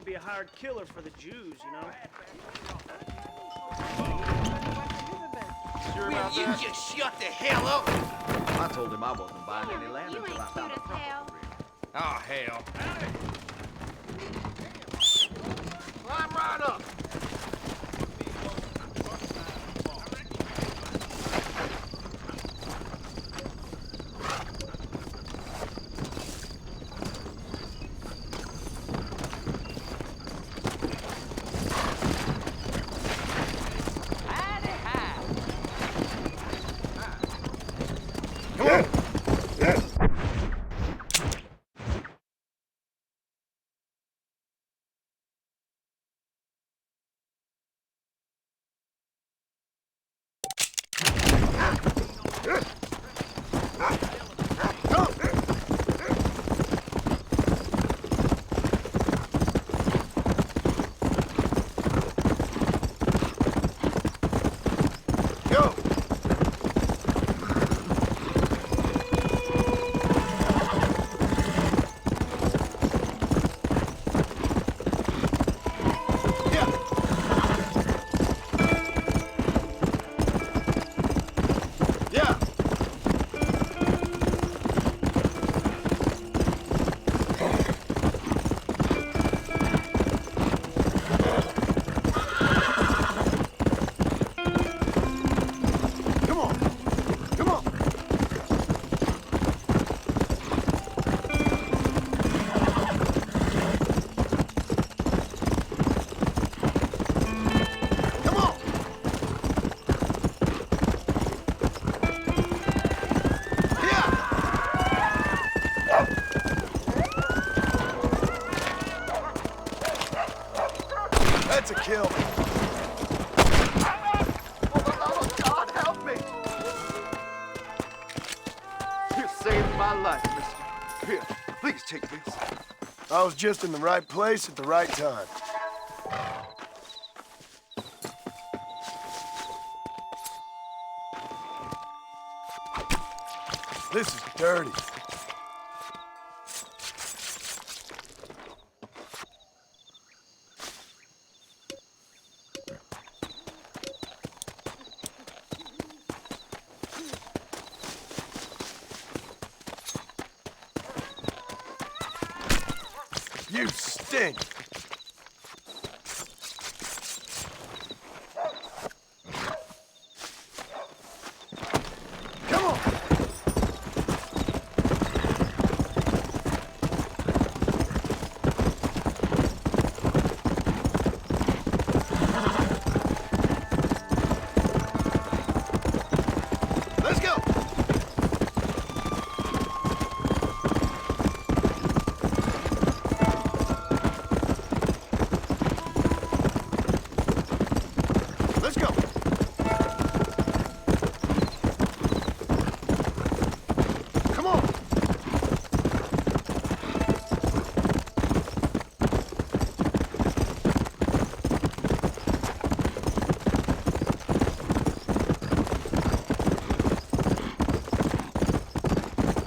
be a hired killer for the Jews, you know? Sure about that? You just shut the hell up! I told him I wasn't buying any land You until ain't I found a cute as proper hell. agreement. Oh, hell. Climb right up. That's a kill. Oh, God, help me! You saved my life, mister. Here, please take this. I was just in the right place at the right time. This is dirty. You stink! Come on! Let's go! Let's go! Come on!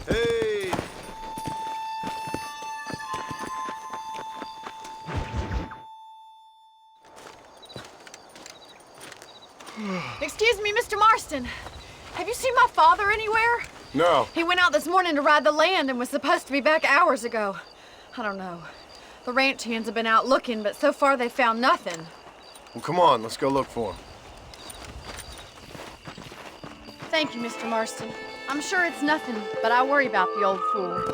Hey! Excuse me, Mr. Marston. Have you seen my father anywhere? No. He went out this morning to ride the land and was supposed to be back hours ago. I don't know. The ranch hands have been out looking, but so far they found nothing. Well, come on, let's go look for him. Thank you, Mr. Marston. I'm sure it's nothing, but I worry about the old fool.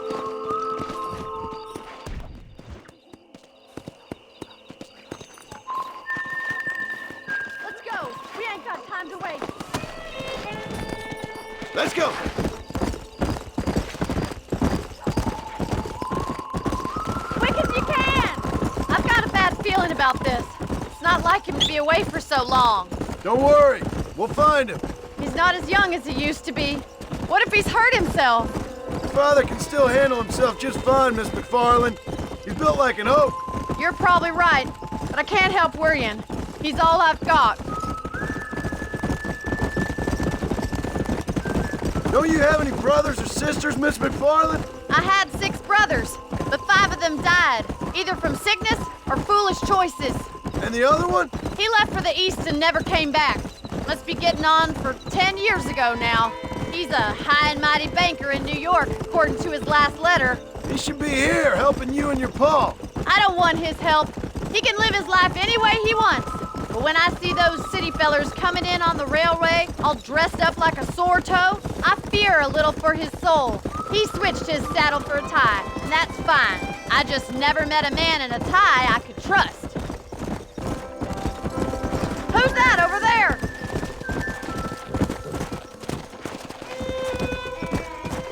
Let's go. We ain't got time to wait. Let's go! Quick as you can! I've got a bad feeling about this. It's not like him to be away for so long. Don't worry, we'll find him. He's not as young as he used to be. What if he's hurt himself? Your father can still handle himself just fine, Miss McFarland. He's built like an oak. You're probably right, but I can't help worrying. He's all I've got. Don't you have any brothers or sisters, Miss McFarland? I had 6 brothers, but 5 of them died, either from sickness or foolish choices. And the other one? He left for the East and never came back. Must be getting on for 10 years ago now. He's a high and mighty banker in New York, according to his last letter. He should be here helping you and your pa. I don't want his help. He can live his life any way he wants. But when I see those city fellers coming in on the railway, all dressed up like a sore toe, I fear a little for his soul. He switched his saddle for a tie, and that's fine. I just never met a man in a tie I could trust. Who's that over there?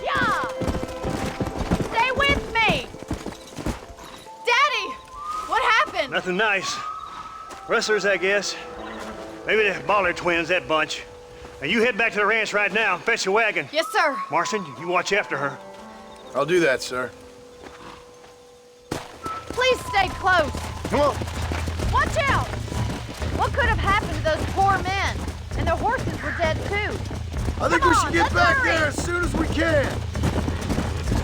Yeah! Stay with me! Daddy! What happened? Nothing nice. Rustlers, I guess. Maybe the Ballard twins, that bunch. Now you head back to the ranch right now and fetch the wagon. Yes, sir. Marston, you watch after her. I'll do that, sir. Please stay close. Come on. Watch out! What could have happened to those poor men? And their horses were dead, too. I think Come we should on, get let's back hurry. there as soon as we can.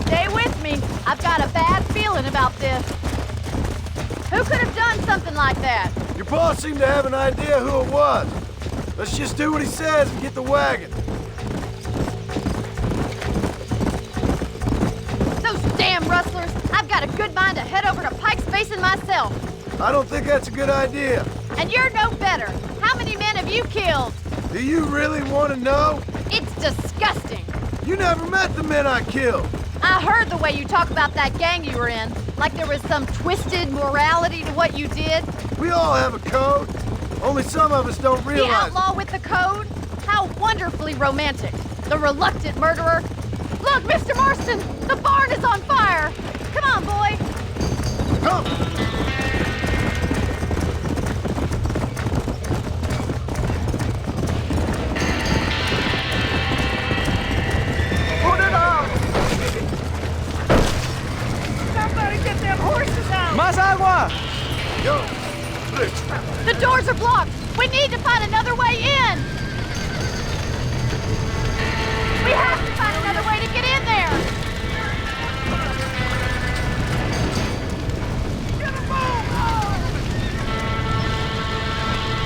Stay with me. I've got a bad feeling about this. Who could have done something like that? Your boss seemed to have an idea who it was. Let's just do what he says and get the wagon. Those damn rustlers! I've got a good mind to head over to Pike's Basin myself. I don't think that's a good idea. And you're no better. How many men have you killed? Do you really want to know? It's disgusting. You never met the men I killed. I heard the way you talk about that gang you were in, like there was some twisted morality to what you did. We all have a code. Only some of us don't The realize outlaw with the code? How wonderfully romantic. The reluctant murderer. Look, Mr. Marston, the barn is on fire. Come on, boy. it. Come. Put it on! Somebody get them horses out! Más agua! Yo, Blitz. The doors are blocked. We need to find another way in. We have to find another way to get in there.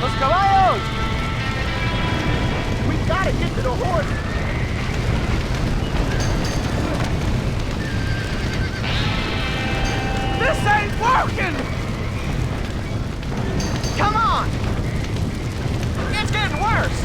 Los caballos! We gotta get to the horse! This ain't working! Come on! It's getting worse!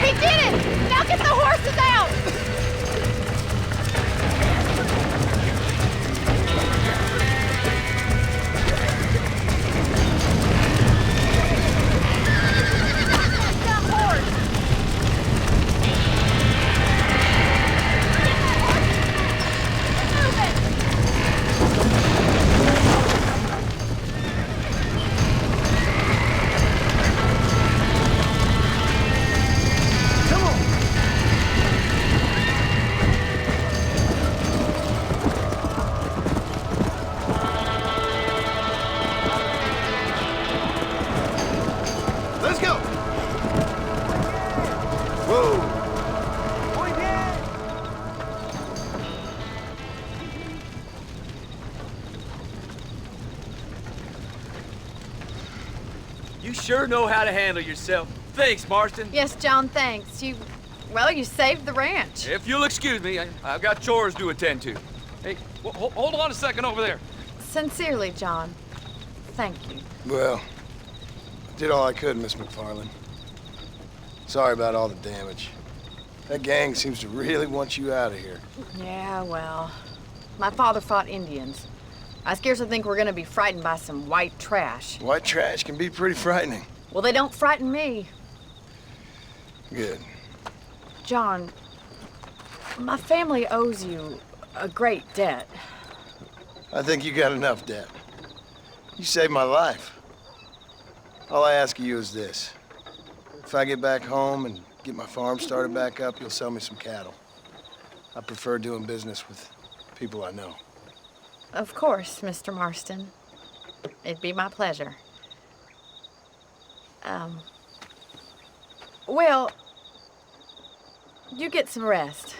He did it! Now get the horses out! That dumb horse! Move it! Come on. Let's go. Whoa. You sure know how to handle yourself. Thanks, Marston. Yes, John, thanks. You saved the ranch. If you'll excuse me, I've got chores to attend to. Hey, hold on a second over there. Sincerely, John. Thank you. Well, I did all I could, Miss McFarland. Sorry about all the damage. That gang seems to really want you out of here. Yeah, well, my father fought Indians. I scarcely think we're gonna be frightened by some white trash. White trash can be pretty frightening. Well, they don't frighten me. Good. John, My family owes you a great debt. I think you got enough debt. You saved my life. All I ask of you is this. If I get back home and get my farm started back up, you'll sell me some cattle. I prefer doing business with people I know. Of course, Mr. Marston. It'd be my pleasure. Well, you get some rest.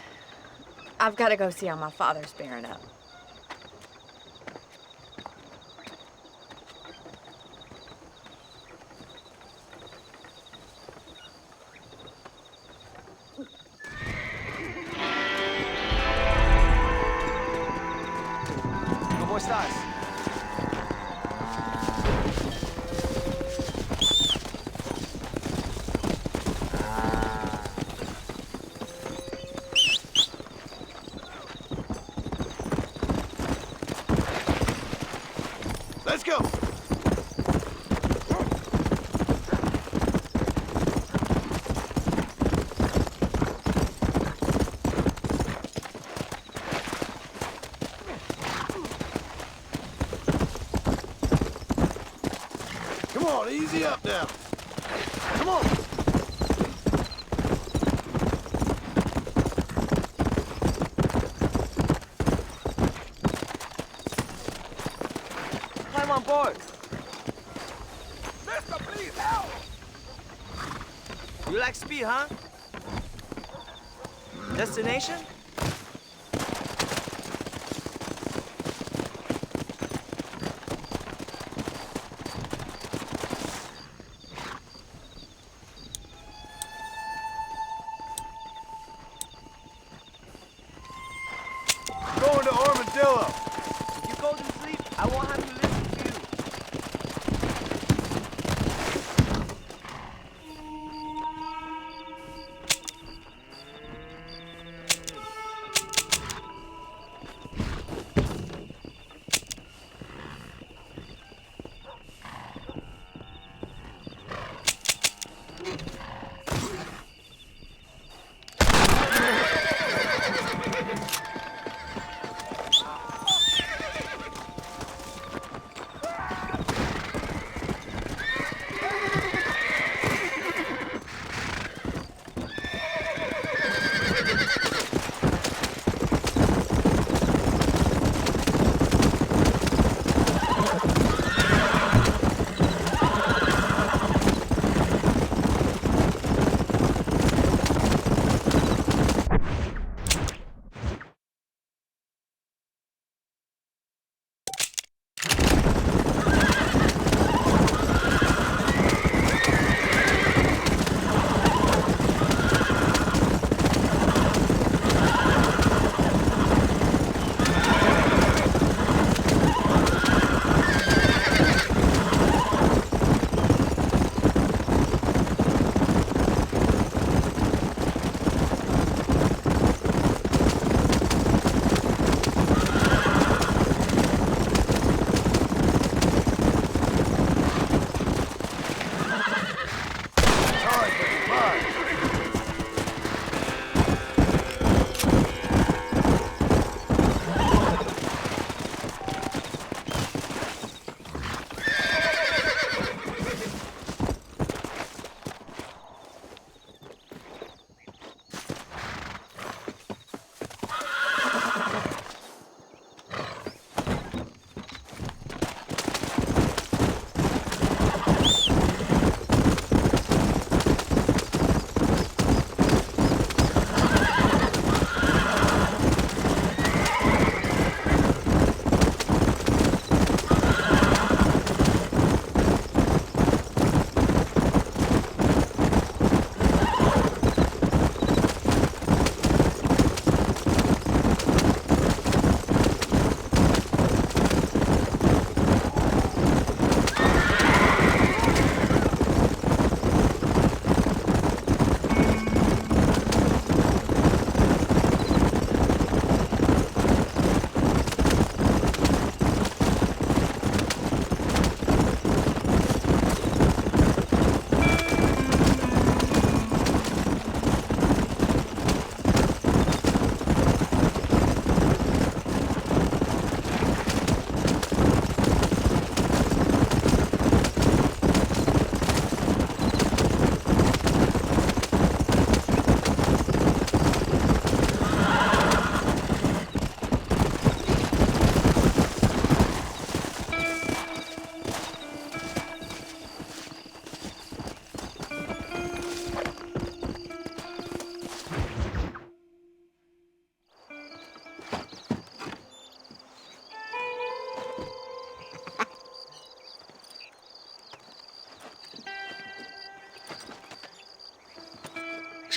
I've got to go see how my father's bearing up. ¿Cómo estás? Let's go! Come on, easy up now. Come on. Climb on board. Mister, please help! You like speed, huh? Destination? Going to Armadillo. If you go to sleep, I won't have to listen to you.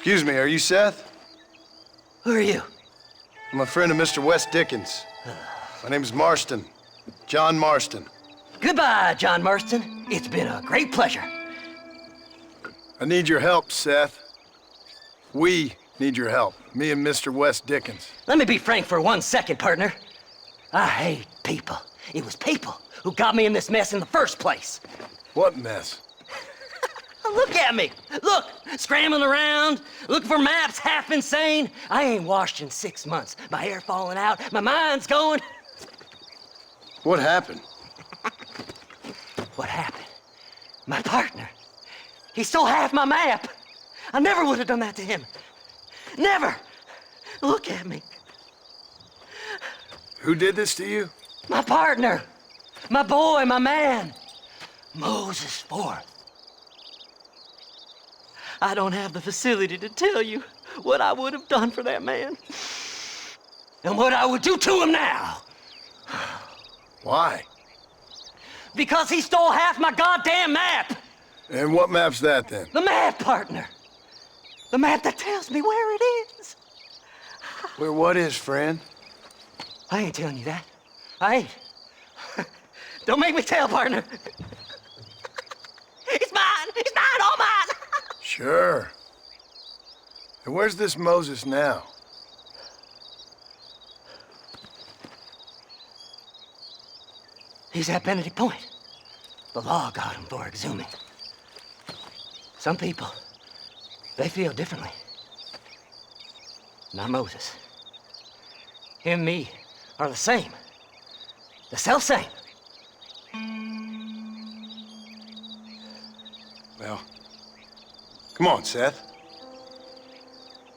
Excuse me, are you Seth? Who are you? I'm a friend of Mr. Wes Dickens. My name is Marston. John Marston. Goodbye, John Marston. It's been a great pleasure. I need your help, Seth. We need your help. Me and Mr. Wes Dickens. Let me be frank for 1 second, partner. I hate people. It was people who got me in this mess in the first place. What mess? Look at me. Look, scrambling around, looking for maps, half insane. I ain't washed in 6 months. My hair falling out, my mind's going. What happened? What happened? My partner. He stole half my map. I never would have done that to him. Never. Look at me. Who did this to you? My partner. My boy, my man. Moses Forth. I don't have the facility to tell you what I would have done for that man. And what I would do to him now. Why? Because he stole half my goddamn map. And what map's that then? The map, partner. The map that tells me where it is. Where what is, friend? I ain't telling you that. I ain't. Don't make me tell, partner. It's mine. It's mine, all mine. Sure. And where's this Moses now? He's at Benedict Point. The law got him for exhuming. Some people, they feel differently. Not Moses. Him and me are the same. The self-same. Well, come on, Seth.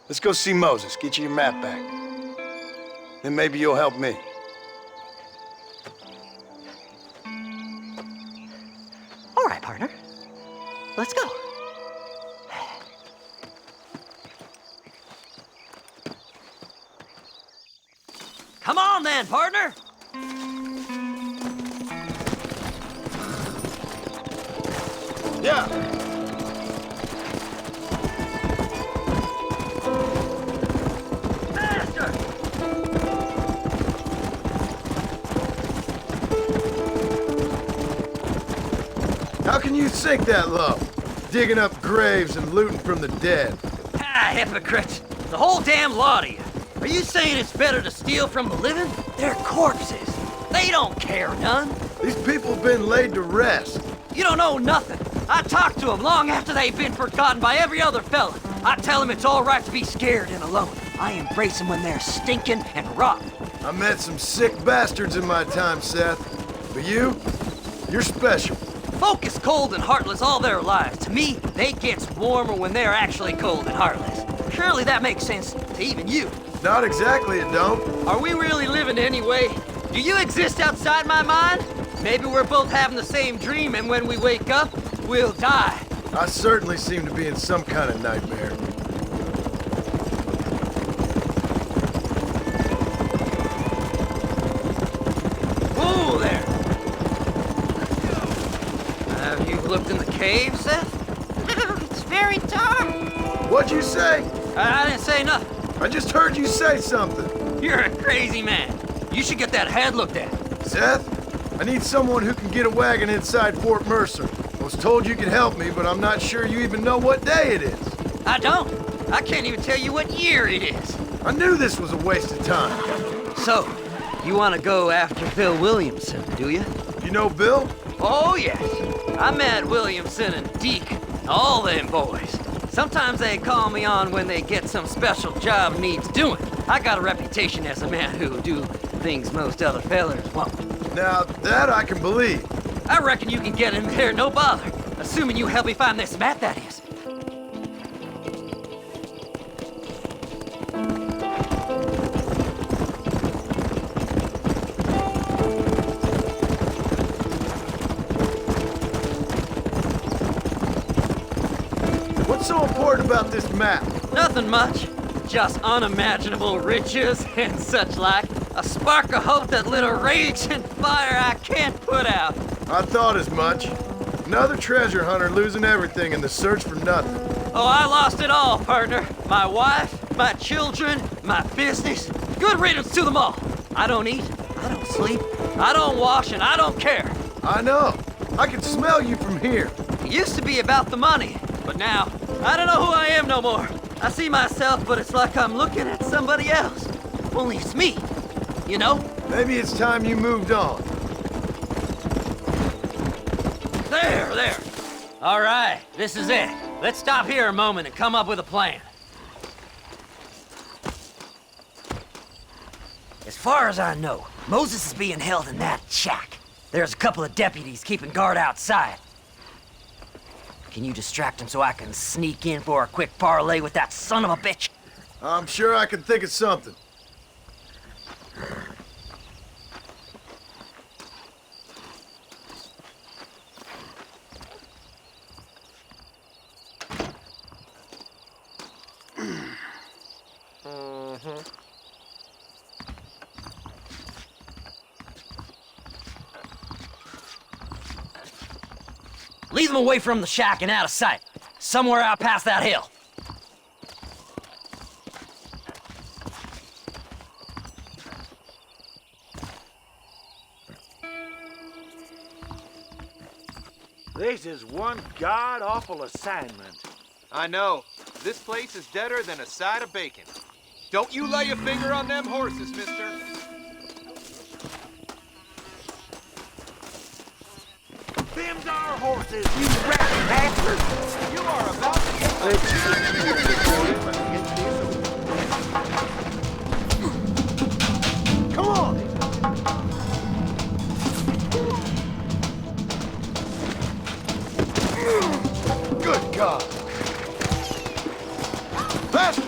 Let's go see Moses, get you your map back. Then maybe you'll help me. All right, partner. Let's go. Come on then, partner. Yeah. Faster! How can you sink that low? Digging up graves and looting from the dead. Ah, hypocrites. The whole damn lot of you. Are you saying it's better to steal from the living? They're corpses. They don't care none. These people have been laid to rest. You don't know nothing. I talk to them long after they've been forgotten by every other fella. I tell them it's all right to be scared and alone. I embrace them when they're stinking and rotten. I met some sick bastards in my time, Seth. But you're special. Folk is cold and heartless all their lives. To me, they gets warmer when they're actually cold and heartless. Surely that makes sense to even you. Not exactly, it don't. Are we really living anyway? Do you exist outside my mind? Maybe we're both having the same dream, and when we wake up, we'll die. I certainly seem to be in some kind of nightmare. Whoa there! Have you looked in the cave, Seth? It's very dark. What'd you say? I didn't say nothing. I just heard you say something. You're a crazy man. You should get that head looked at. Seth, I need someone who can get a wagon inside Fort Mercer. I was told you could help me, but I'm not sure you even know what day it is. I don't. I can't even tell you what year it is. I knew this was a waste of time. So, you want to go after Bill Williamson, do you? You know Bill? Oh, yes. I met Williamson and Deke, all them boys. Sometimes they call me on when they get some special job needs doing. I got a reputation as a man who'll do things most other fellers won't. Now, that I can believe. I reckon you can get in there, no bother. Assuming you help me find this map, that is. What's so important about this map? Nothing much. Just unimaginable riches and such like. A spark of hope that lit a raging fire I can't put out. I thought as much. Another treasure hunter losing everything in the search for nothing. Oh, I lost it all, partner. My wife, my children, my business. Good riddance to them all. I don't eat, I don't sleep, I don't wash, and I don't care. I know. I can smell you from here. It used to be about the money, but now, I don't know who I am no more. I see myself, but it's like I'm looking at somebody else. Only it's me, you know? Maybe it's time you moved on. There. All right, this is it. Let's stop here a moment and come up with a plan. As far as I know, Moses is being held in that shack. There's a couple of deputies keeping guard outside. Can you distract him so I can sneak in for a quick parlay with that son of a bitch? I'm sure I can think of something. Lead them away from the shack and out of sight. Somewhere out past that hill. This is one god-awful assignment. I know. This place is deader than a side of bacon. Don't you lay a finger on them horses, mister. Them's our horses, you rat bastard! You are about to get Come on! Good God! Faster!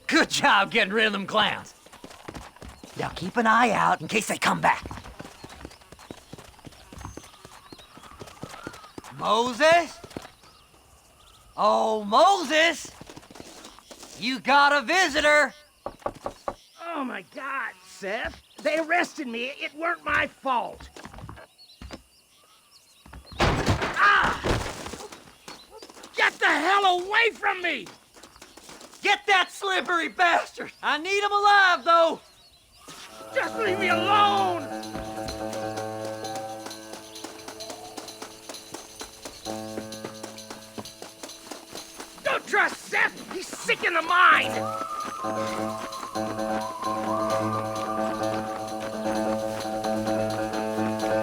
Good job getting rid of them clowns. Now keep an eye out in case they come back. Moses? Oh, Moses! You got a visitor! Oh my God, Seth. They arrested me. It weren't my fault. Ah! Get the hell away from me! Get that slippery bastard! I need him alive, though! Just leave me alone! Don't trust Seth! He's sick in the mind!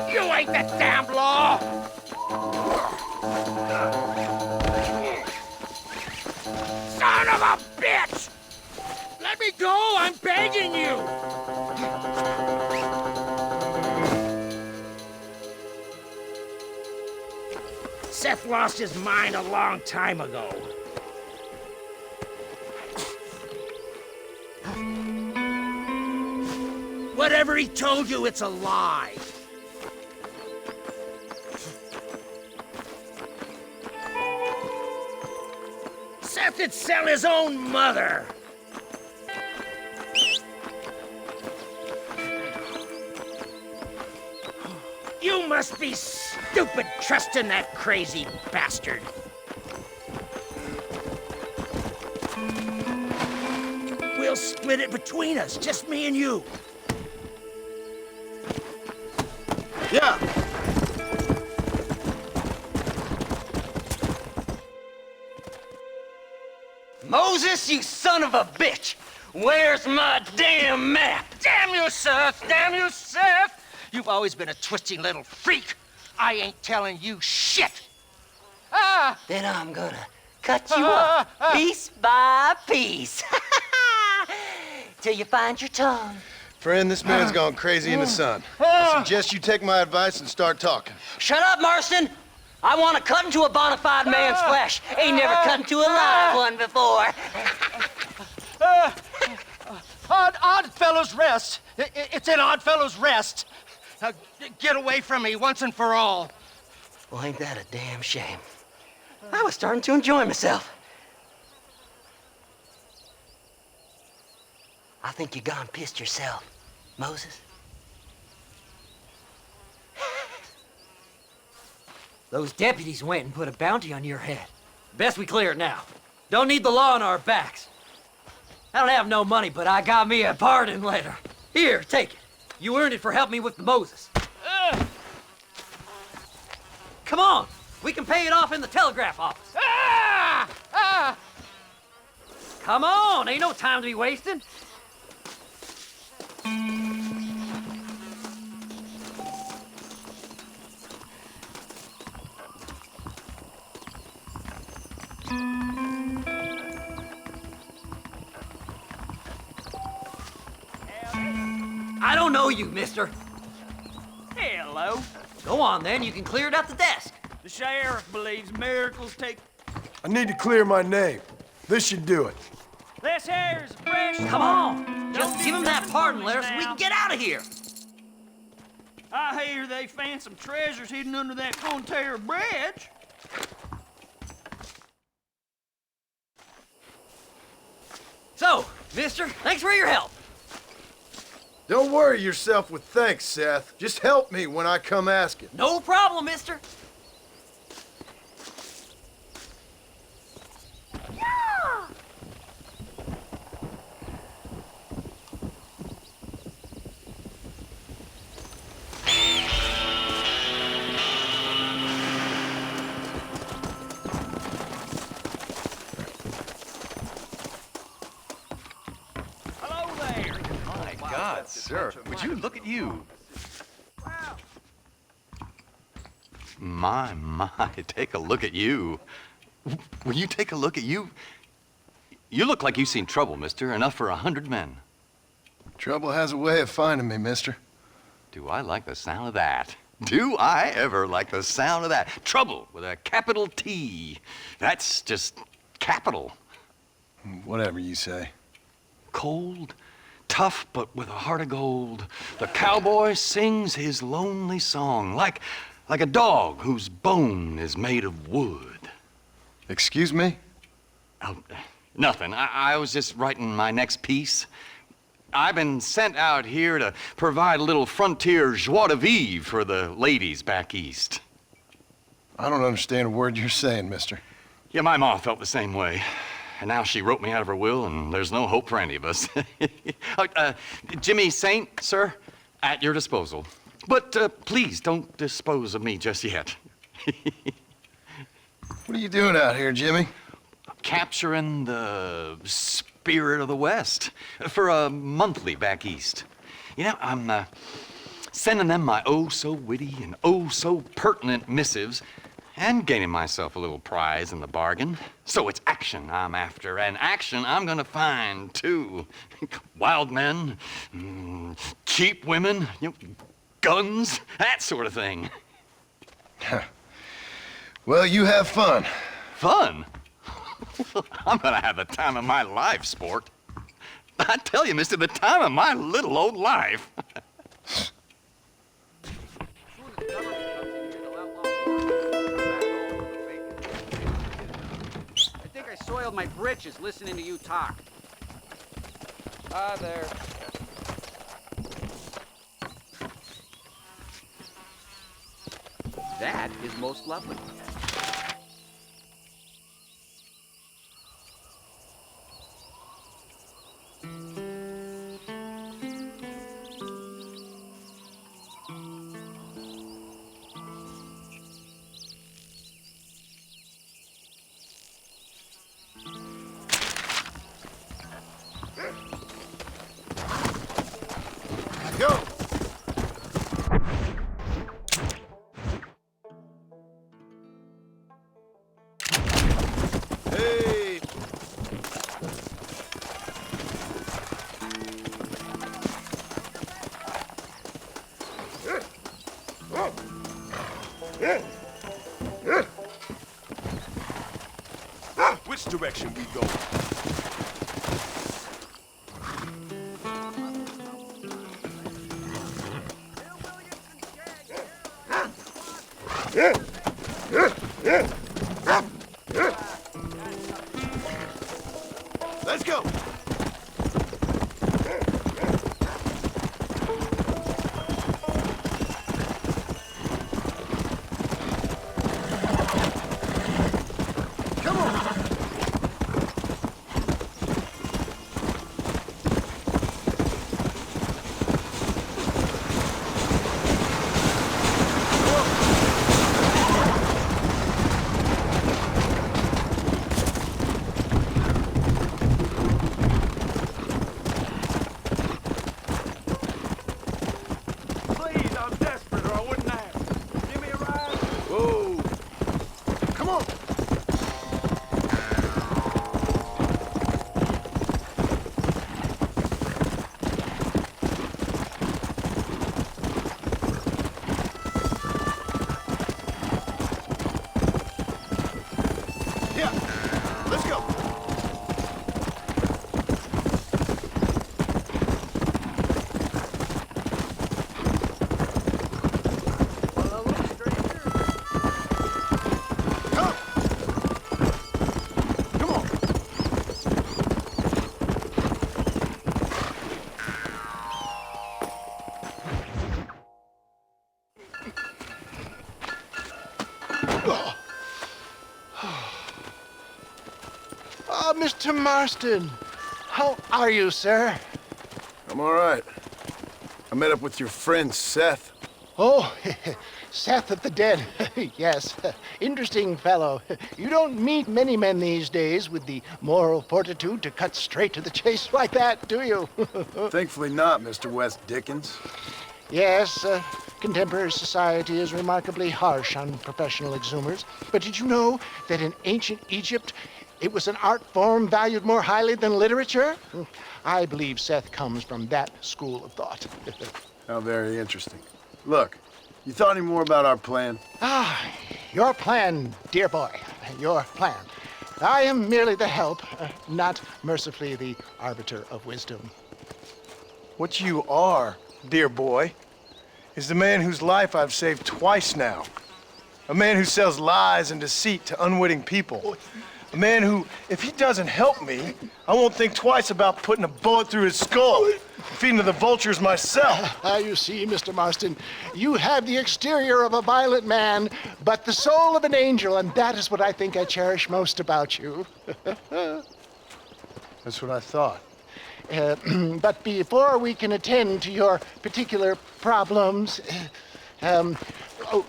You ain't the damn law! Son of a bitch! Let me go! I'm begging you! Seth lost his mind a long time ago. Whatever he told you, it's a lie. Seth would sell his own mother. You must be stupid trusting that crazy bastard. We'll split it between us, just me and you. Yeah. Moses, you son of a bitch! Where's my damn map? Damn you, Seth! Damn you, Seth! You've always been a twisty little freak. I ain't telling you shit. Ah! Then I'm gonna cut you up piece by piece. Till you find your tongue. Friend, this man's gone crazy in the sun. I suggest you take my advice and start talking. Shut up, Marston! I want to cut into a bona fide man's flesh. Ain't never cut into a live one before. Oddfellows Rest. It's in Oddfellows Rest. Now, get away from me once and for all. Well, ain't that a damn shame? I was starting to enjoy myself. I think you gone pissed yourself, Moses. Those deputies went and put a bounty on your head. Best we clear it now. Don't need the law on our backs. I don't have no money, but I got me a pardon letter. Here, take it. You earned it for helping me with the Moses. Come on, we can pay it off in the telegraph office. Come on, ain't no time to be wasting. I don't know you, mister. Hello. Go on, then. You can clear it at the desk. The sheriff believes miracles take... I need to clear my name. This should do it. This here's fresh... Come on. Just Don't give him that be pardon letter so we now. can get out of here. I hear they found some treasures hidden under that Frontier Bridge. So, mister, thanks for your help. Don't worry yourself with thanks, Seth. Just help me when I come asking. No problem, mister. Hello there. My God, sir, would you look at you? My, take a look at you. Will you take a look at you? You look like you've seen trouble, mister. Enough for 100 men. Trouble has a way of finding me, mister. Do I like the sound of that? Do I ever like the sound of that? Trouble with a capital T. That's just capital. Whatever you say. Cold, tough, but with a heart of gold. The cowboy sings his lonely song like a dog whose bone is made of wood. Excuse me? Oh, nothing. I was just writing my next piece. I've been sent out here to provide a little frontier joie de vivre for the ladies back east. I don't understand a word you're saying, mister. Yeah, my ma felt the same way. And now she wrote me out of her will, and there's no hope for any of us. Jimmy Saint, sir, at your disposal. But please don't dispose of me just yet. What are you doing out here, Jimmy? Capturing the spirit of the West for a monthly back east. You know, I'm sending them my oh-so-witty and oh-so-pertinent missives and gaining myself a little prize in the bargain. So it's action I'm after, and action I'm gonna find, too. Wild men, cheap women, you know, guns, that sort of thing. Well, you have fun. Fun? I'm gonna have the time of my life, sport. I tell you, mister, the time of my little old life. I think I soiled my britches listening to you talk. Hi there. That is most lovely. Go! Hey! Which direction we go? Let's go! Come on! Please, I'm desperate or I wouldn't ask. Give me a ride. Whoa! Come on! Yeah, let's go. Come. Come on. Oh, Mr. Marston. How are you, sir? I'm all right. I met up with your friend Seth. Oh, Seth of the Dead. Yes, interesting fellow. You don't meet many men these days with the moral fortitude to cut straight to the chase like that, do you? Thankfully not, Mr. West Dickens. Yes, contemporary society is remarkably harsh on professional exhumers. But did you know that in ancient Egypt, it was an art form valued more highly than literature? I believe Seth comes from that school of thought. How very interesting. Look, you thought any more about our plan? Ah, your plan, dear boy, your plan. I am merely the help, not mercifully the arbiter of wisdom. What you are, dear boy, is the man whose life I've saved twice now. A man who sells lies and deceit to unwitting people. A man who, if he doesn't help me, I won't think twice about putting a bullet through his skull, feeding to the vultures myself. You see, Mr. Marston, you have the exterior of a violent man, but the soul of an angel, and that is what I think I cherish most about you. That's what I thought. But before we can attend to your particular problems,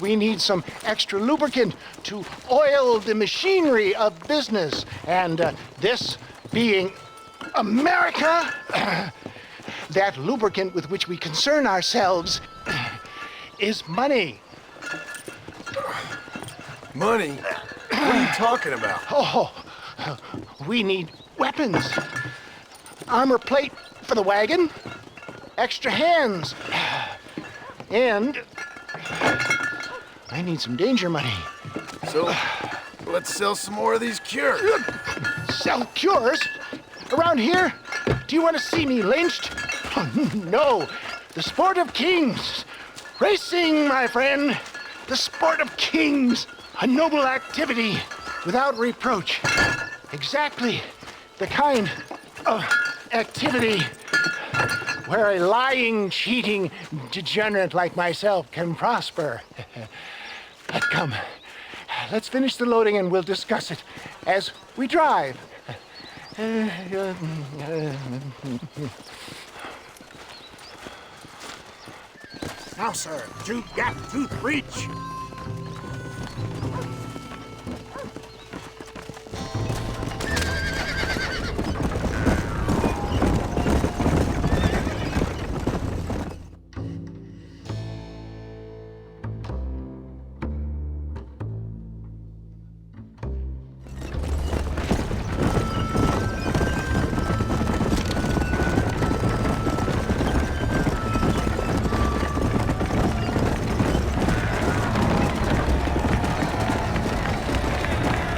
we need some extra lubricant to oil the machinery of business. And this being America, that lubricant with which we concern ourselves is money. Money? What are you talking about? Oh, we need weapons. Armor plate for the wagon, extra hands, and I need some danger money. So, let's sell some more of these cures. Sell cures? Around here? Do you want to see me lynched? Oh, no. The sport of kings. Racing, my friend. The sport of kings. A noble activity without reproach. Exactly the kind of activity where a lying, cheating degenerate like myself can prosper. But come, let's finish the loading and we'll discuss it as we drive. Now, sir, to gap tooth reach.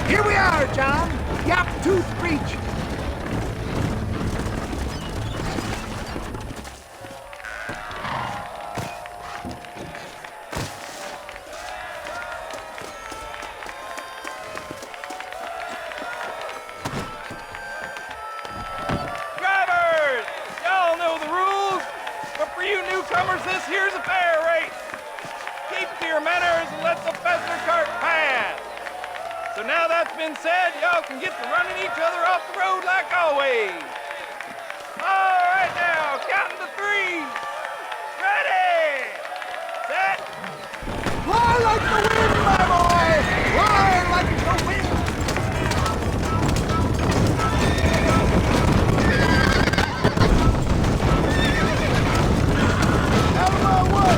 Here we are, John. Yap tooth reach. Drivers! Y'all know the rules, but for you newcomers, this here's a fair race. Keep to your manners and let the Fessler cart pass. So now that's been said, y'all can get to running each other off the road like always. All right now, counting to 3. Ready, set. Fly like the wind, my boy! Fly like the wind! Out of my way!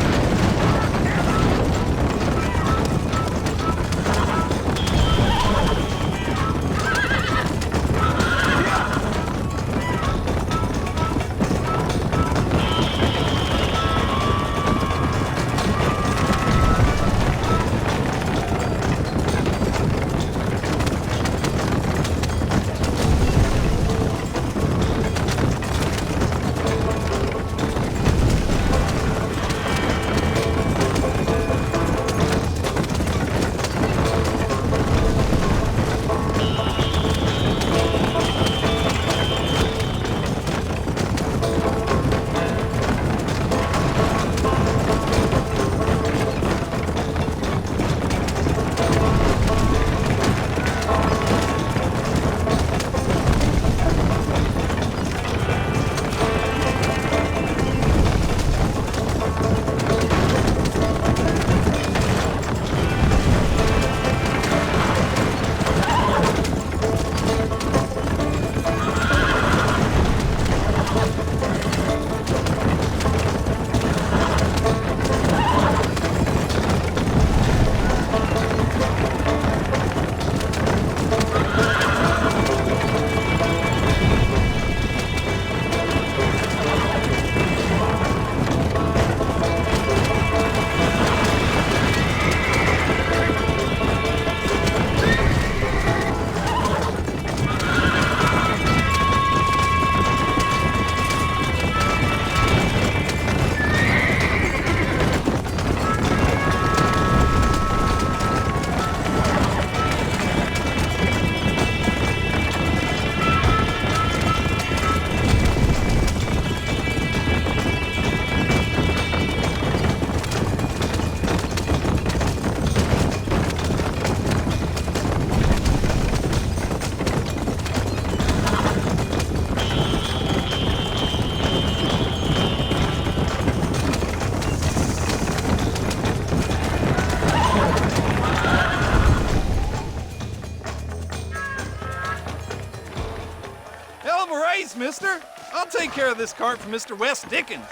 care of this cart for Mr. Wes Dickens.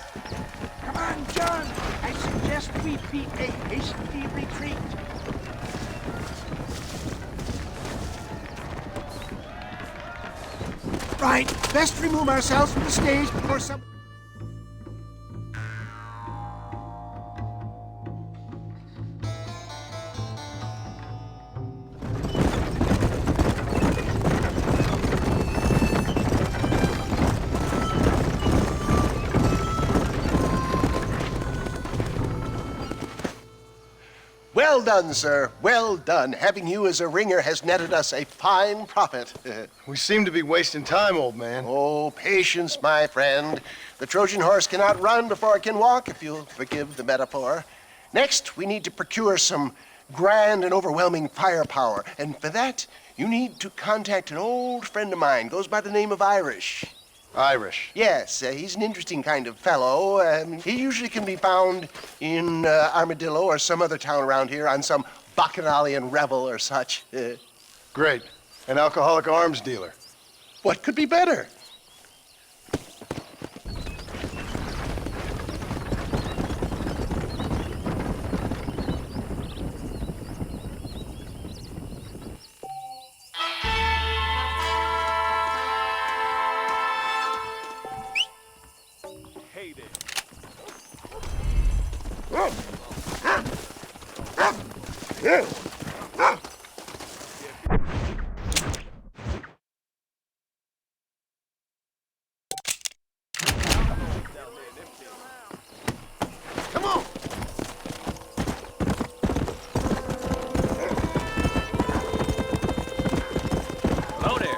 Come on, John. I suggest we beat a hasty retreat. Right, best remove ourselves from the stage before some... Well done, sir. Well done. Having you as a ringer has netted us a fine profit. We seem to be wasting time, old man. Oh, patience, my friend. The Trojan horse cannot run before it can walk, if you'll forgive the metaphor. Next, we need to procure some grand and overwhelming firepower. And for that, you need to contact an old friend of mine. Goes by the name of Irish. Irish? Yes, he's an interesting kind of fellow. He usually can be found in Armadillo or some other town around here on some bacchanalian revel or such. Great. An alcoholic arms dealer. What could be better? Come on! Hello there.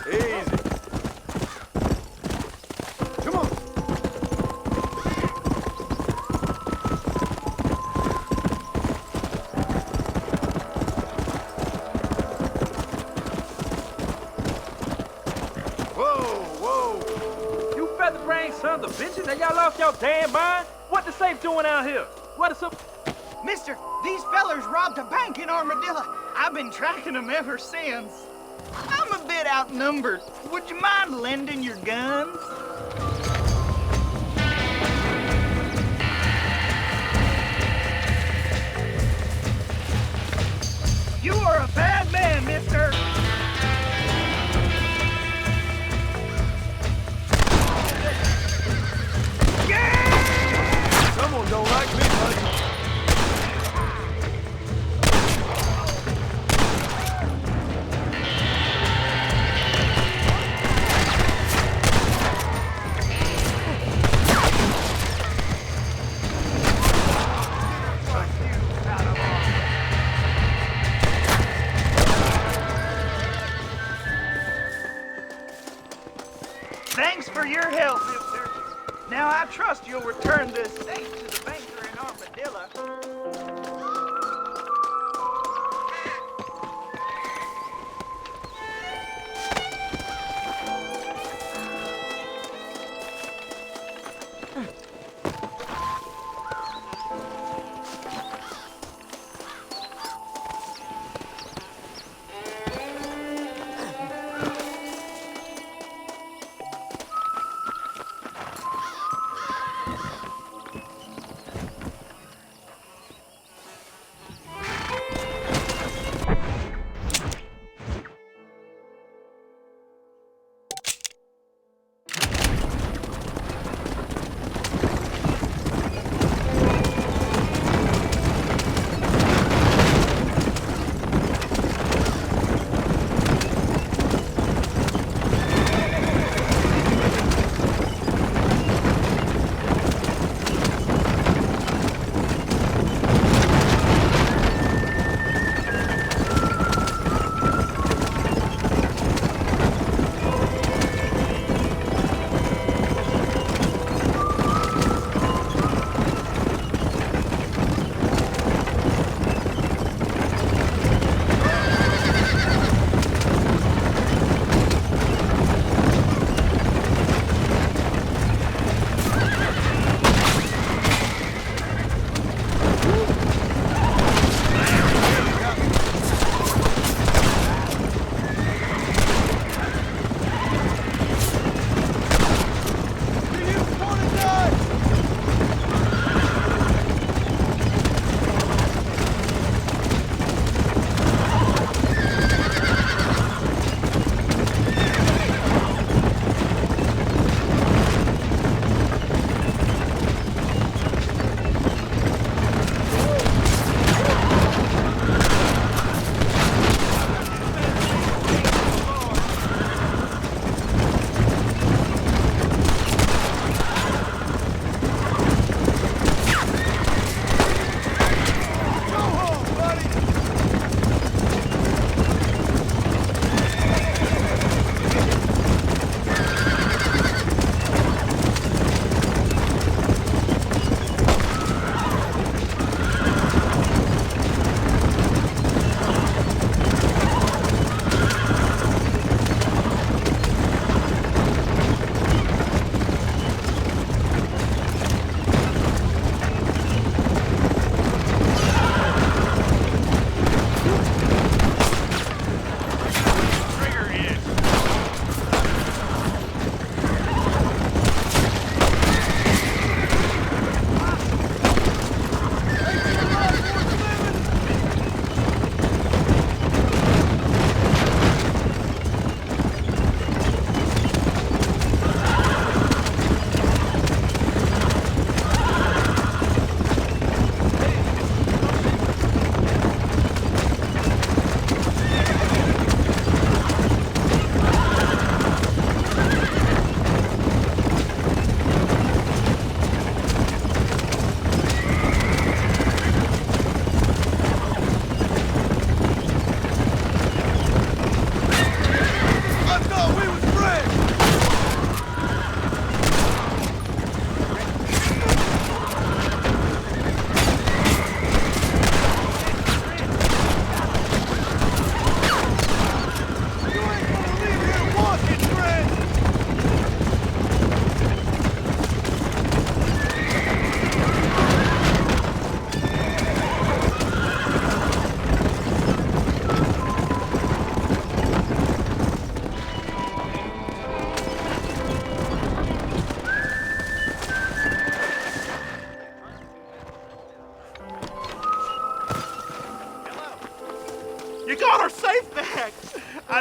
Easy. Come on. Whoa! You feather-brained sons of bitches, and y'all lost your damn mind? What the safe doing out here? What is up? Mister, these fellers robbed a bank in Armadillo. I've been tracking them ever since. I'm a bit outnumbered. Would you mind lending your guns? You are a bad man, mister. Someone don't like me much. Thanks for your help, mister. Now I trust you'll return this safe to the banker in Armadillo.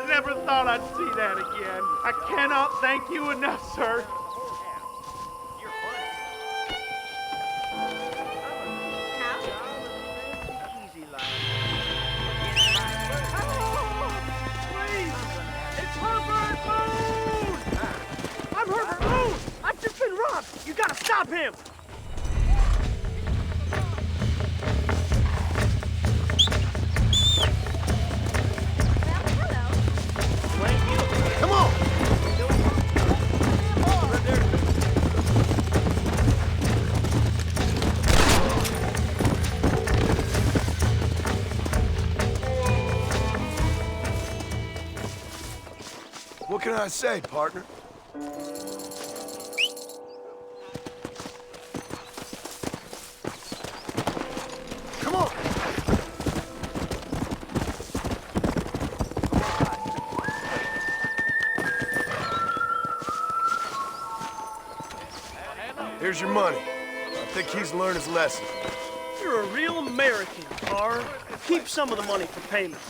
I never thought I'd see that again. I cannot thank you enough, sir. I'm Herbert Moon! I've just been robbed! You gotta stop him! Come on! What can I say, partner? Come on! Here's your money. I think he's learned his lesson. You're a real American, Carr. Keep some of the money for payment.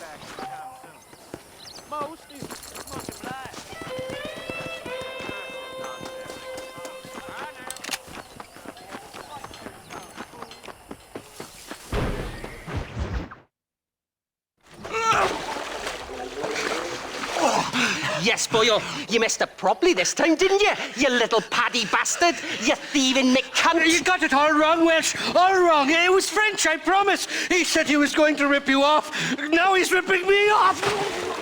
Yes, boyo, you messed up properly this time, didn't you? You little paddy bastard! You thieving McCunt! You got it all wrong, Welsh. All wrong. It was French, I promise. He said he was going to rip you off. Now he's ripping me off.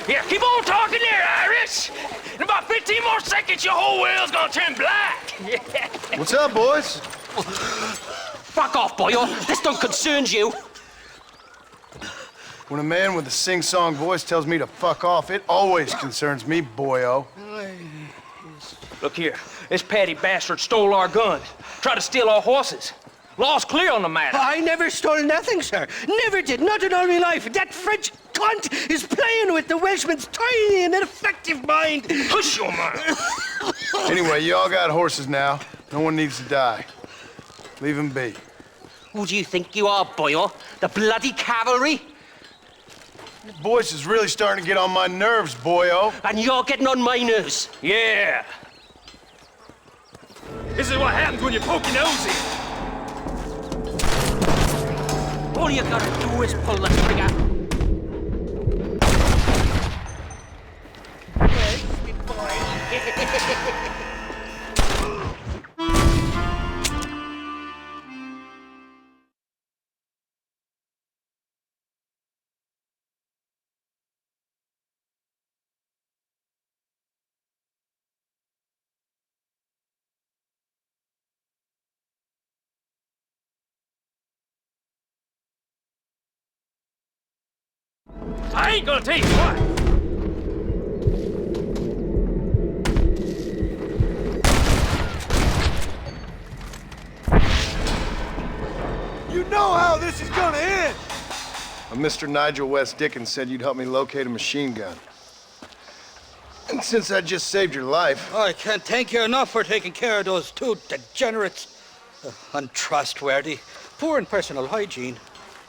Here, keep on talking there, Irish. In about 15 more seconds, your whole world's gonna turn black. What's up, boys? Fuck off, boyo. This don't concern you. When a man with a sing-song voice tells me to fuck off, it always concerns me, boyo. Look here, this Paddy bastard stole our guns, tried to steal our horses. Law's clear on the matter. I never stole nothing, sir. Never did. Not in all my life. That French cunt is playing with the Welshman's tiny and ineffective mind. Hush your mouth. Anyway, you all got horses now. No one needs to die. Leave him be. Who do you think you are, boyo? The bloody cavalry? Your voice is really starting to get on my nerves, boyo. And you're getting on my nerves. Yeah. This is what happens when you poke your nose in. All you gotta do is pull the trigger. I ain't gonna tell you what. You know how this is gonna end! Mr. Nigel West Dickens said you'd help me locate a machine gun. And since I just saved your life... I can't thank you enough for taking care of those two degenerates. Untrustworthy, poor in personal hygiene,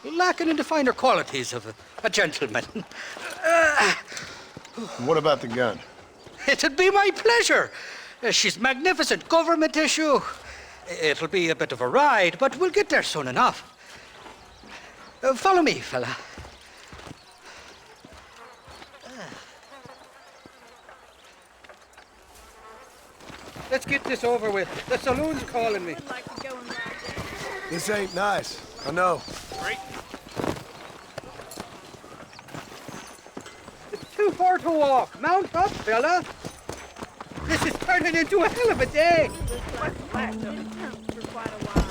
lacking in the finer qualities of a gentleman. What about the gun? It'd be my pleasure. She's magnificent, government issue. It'll be a bit of a ride, but we'll get there soon enough. Follow me, fella. Let's get this over with. The saloon's calling me. This ain't nice. I know. Great. It's too far to walk. Mount up, fella. This is turning into a hell of a day.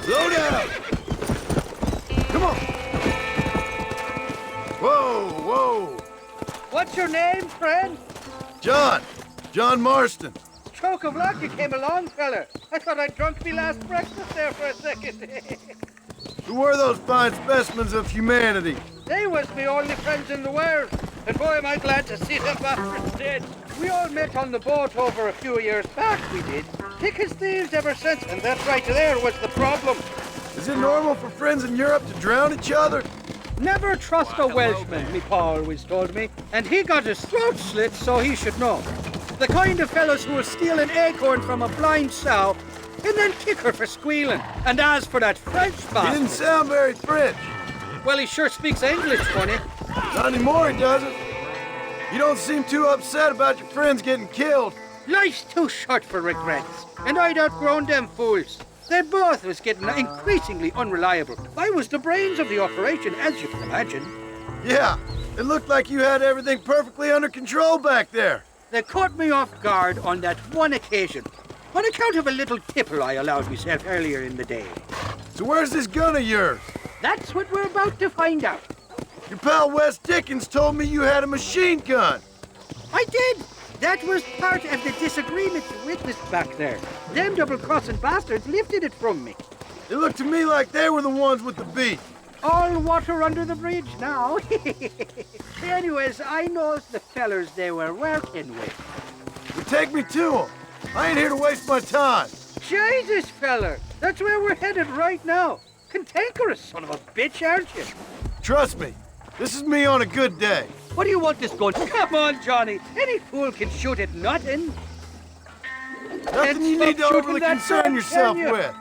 Slow down! Come on! Whoa, whoa! What's your name, friend? John Marston. Stroke of luck you came along, fella. I thought I'd drunk me last breakfast there for a second. Who were those fine specimens of humanity? They was my only friends in the world. And boy, am I glad to see them bastards dead. We all met on the boat over a few years back, we did. Thick as thieves ever since, and that right there was the problem. Is it normal for friends in Europe to drown each other? Never trust a Welshman, me pa always told me. And he got his throat slit, so he should know. The kind of fellas who will steal an acorn from a blind sow and then kick her for squealing. And as for that French bastard... He didn't sound very French. Well, he sure speaks English, funny. Not anymore, he doesn't. You don't seem too upset about your friends getting killed. Life's too short for regrets. And I'd outgrown them fools. They both was getting increasingly unreliable. I was the brains of the operation, as you can imagine. Yeah, it looked like you had everything perfectly under control back there. They caught me off guard on that one occasion, on account of a little tipple I allowed myself earlier in the day. So where's this gun of yours? That's what we're about to find out. Your pal Wes Dickens told me you had a machine gun. I did. That was part of the disagreement you witnessed back there. Them double-crossing bastards lifted it from me. It looked to me like they were the ones with the beat. All water under the bridge now. Anyways, I knows the fellers they were working with. You take me to them. I ain't here to waste my time. Jesus, feller. That's where we're headed right now. Cantankerous son of a bitch, aren't you? Trust me. This is me on a good day. What do you want this gun? Come on, Johnny. Any fool can shoot at nothing. Nothing you need to overly concern yourself with.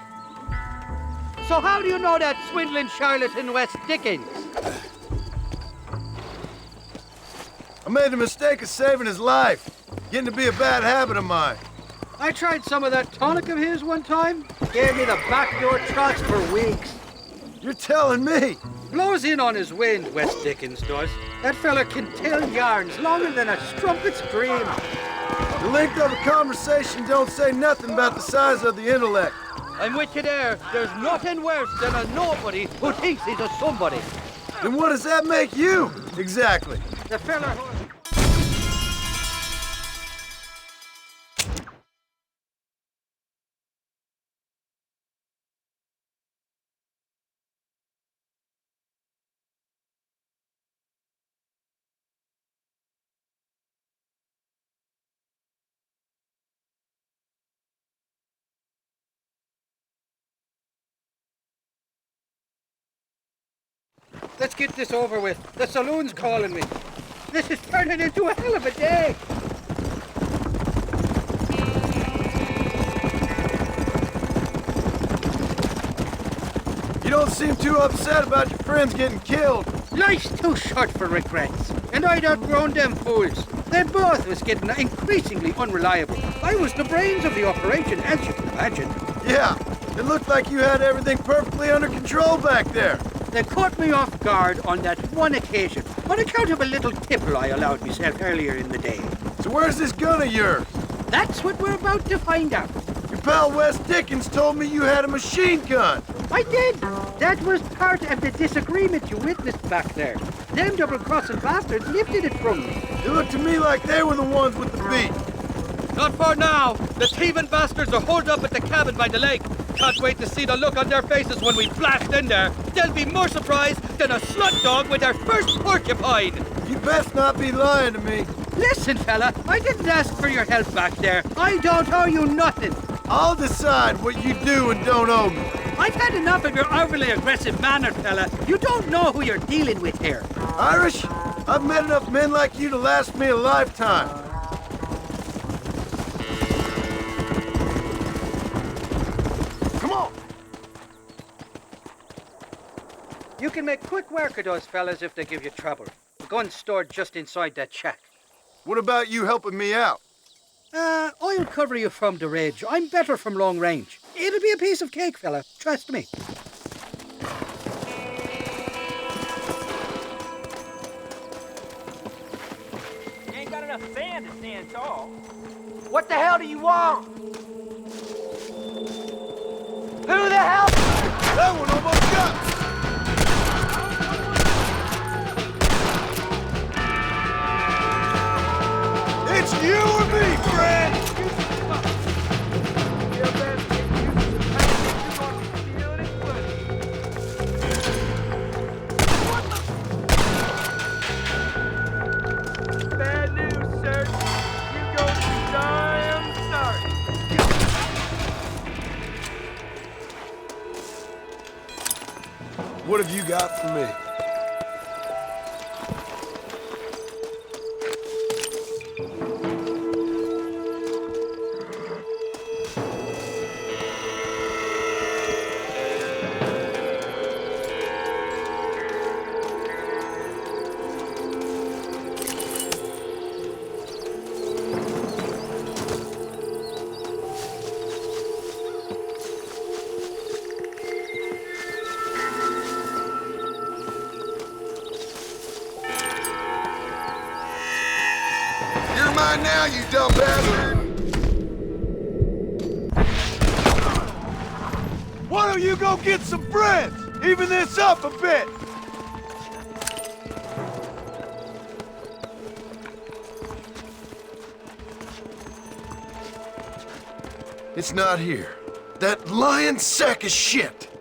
So how do you know that swindling charlatan Wes Dickens? I made the mistake of saving his life. Getting to be a bad habit of mine. I tried some of that tonic of his one time. Gave me the backdoor trots for weeks. You're telling me? Blows in on his wind, Wes Dickens does. That fella can tell yarns longer than a strumpet's dream. The length of a conversation don't say nothing about the size of the intellect. I'm with you there. There's nothing worse than a nobody who thinks he's a somebody. Then what does that make you, exactly? The fella who... Let's get this over with. The saloon's calling me. This is turning into a hell of a day. You don't seem too upset about your friends getting killed. Life's too short for regrets. And I'd outgrown them fools. They both was getting increasingly unreliable. I was the brains of the operation, as you can imagine. Yeah, it looked like you had everything perfectly under control back there. They caught me off guard on that one occasion, on account of a little tipple I allowed myself earlier in the day. So where's this gun of yours? That's what we're about to find out. Your pal Wes Dickens told me you had a machine gun. I did. That was part of the disagreement you witnessed back there. Them double-crossing bastards lifted it from me. It looked to me like they were the ones with the beat. Not for now. The thieving bastards are holed up at the cabin by the lake. Can't wait to see the look on their faces when we blast in there. They'll be more surprised than a slut dog with their first porcupine. You best not be lying to me. Listen, fella, I didn't ask for your help back there. I don't owe you nothing. I'll decide what you do and don't owe me. I've had enough of your overly aggressive manner, fella. You don't know who you're dealing with here. Irish, I've met enough men like you to last me a lifetime. You can make quick work of those fellas if they give you trouble. The gun's stored just inside that shack. What about you helping me out? I'll cover you from the ridge. I'm better from long range. It'll be a piece of cake, fella. Trust me. You ain't got enough sand to stand tall. What the hell do you want? Who the hell? That one almost got me. It's you or me, friend! Bad news, sir. You go to damn sorry. What have you got for me? You're mine now, you dumb bastard! Why don't you go get some friends? Even this up a bit! It's not here. That lying sack of shit!